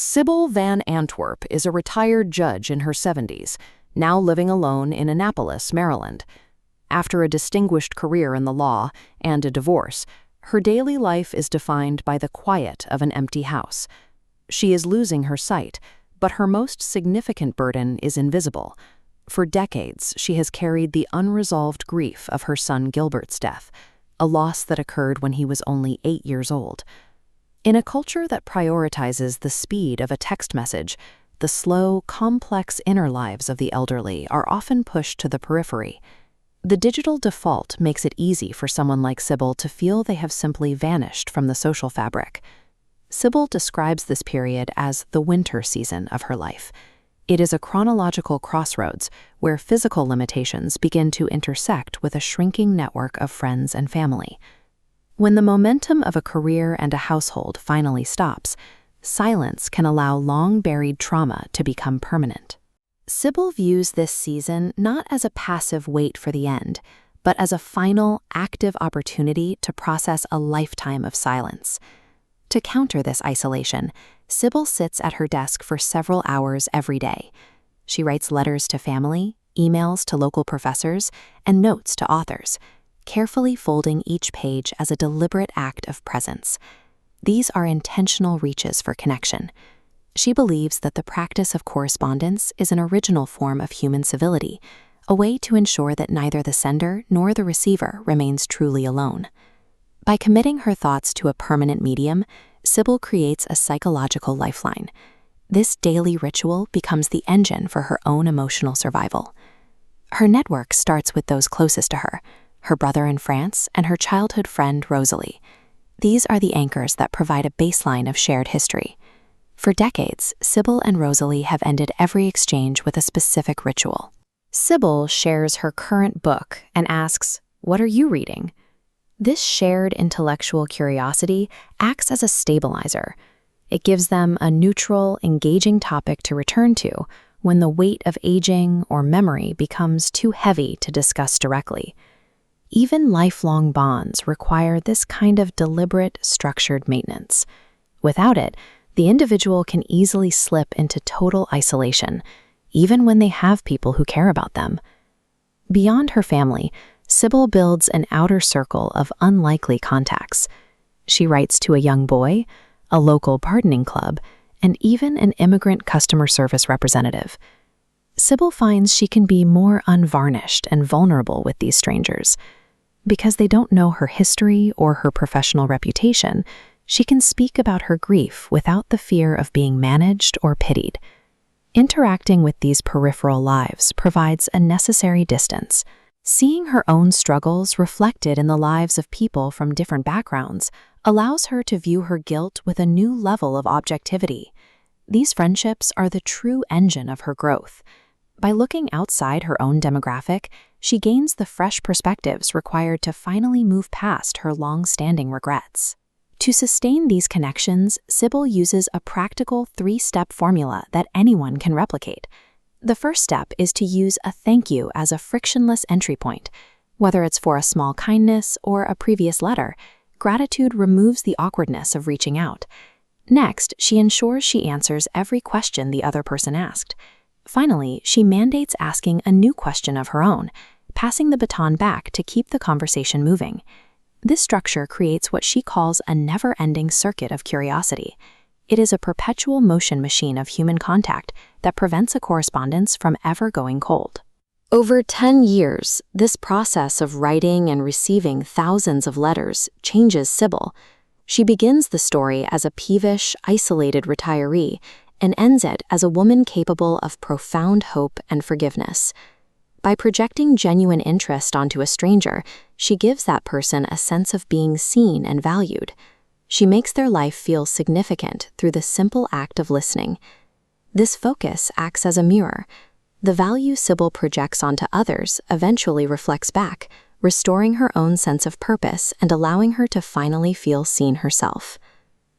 Sybil Van Antwerp is a retired judge in her 70s, now living alone in Annapolis, Maryland. After a distinguished career in the law and a divorce, her daily life is defined by the quiet of an empty house. She is losing her sight, but her most significant burden is invisible. For decades, she has carried the unresolved grief of her son Gilbert's death, a loss that occurred when he was only 8 years old. In a culture that prioritizes the speed of a text message, the slow, complex inner lives of the elderly are often pushed to the periphery. The digital default makes it easy for someone like Sybil to feel they have simply vanished from the social fabric. Sybil describes this period as the winter season of her life. It is a chronological crossroads where physical limitations begin to intersect with a shrinking network of friends and family. When the momentum of a career and a household finally stops, silence can allow long-buried trauma to become permanent. Sybil views this season not as a passive wait for the end, but as a final, active opportunity to process a lifetime of silence. To counter this isolation, Sybil sits at her desk for several hours every day. She writes letters to family, emails to local professors, and notes to authors, carefully folding each page as a deliberate act of presence. These are intentional reaches for connection. She believes that the practice of correspondence is an original form of human civility, a way to ensure that neither the sender nor the receiver remains truly alone. By committing her thoughts to a permanent medium, Sybil creates a psychological lifeline. This daily ritual becomes the engine for her own emotional survival. Her network starts with those closest to her brother in France and her childhood friend Rosalie. These are the anchors that provide a baseline of shared history. For decades, Sybil and Rosalie have ended every exchange with a specific ritual. Sybil shares her current book and asks, "What are you reading?" This shared intellectual curiosity acts as a stabilizer. It gives them a neutral, engaging topic to return to when the weight of aging or memory becomes too heavy to discuss directly. Even lifelong bonds require this kind of deliberate, structured maintenance. Without it, the individual can easily slip into total isolation, even when they have people who care about them. Beyond her family, Sybil builds an outer circle of unlikely contacts. She writes to a young boy, a local gardening club, and even an immigrant customer service representative. Sybil finds she can be more unvarnished and vulnerable with these strangers. Because they don't know her history or her professional reputation, she can speak about her grief without the fear of being managed or pitied. Interacting with these peripheral lives provides a necessary distance. Seeing her own struggles reflected in the lives of people from different backgrounds allows her to view her guilt with a new level of objectivity. These friendships are the true engine of her growth. By looking outside her own demographic, she gains the fresh perspectives required to finally move past her long-standing regrets. To sustain these connections, Sybil uses a practical 3-step formula that anyone can replicate. The first step is to use a thank you as a frictionless entry point. Whether it's for a small kindness or a previous letter, gratitude removes the awkwardness of reaching out. Next, she ensures she answers every question the other person asked. Finally, she mandates asking a new question of her own, passing the baton back to keep the conversation moving. This structure creates what she calls a never-ending circuit of curiosity. It is a perpetual motion machine of human contact that prevents a correspondence from ever going cold. Over 10 years, this process of writing and receiving thousands of letters changes Sybil. She begins the story as a peevish, isolated retiree and ends it as a woman capable of profound hope and forgiveness. By projecting genuine interest onto a stranger, she gives that person a sense of being seen and valued. She makes their life feel significant through the simple act of listening. This focus acts as a mirror. The value Sybil projects onto others eventually reflects back, restoring her own sense of purpose and allowing her to finally feel seen herself.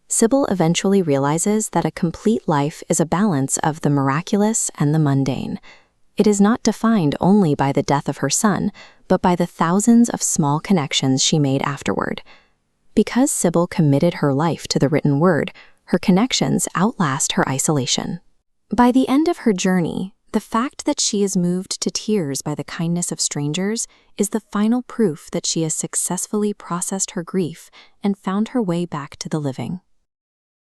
Sybil eventually realizes that a complete life is a balance of the miraculous and the mundane. It is not defined only by the death of her son, but by the thousands of small connections she made afterward. Because Sybil committed her life to the written word, Her connections outlast her isolation. By the end of her journey, the fact that she is moved to tears by the kindness of strangers is the final proof that she has successfully processed her grief and found her way back to the living.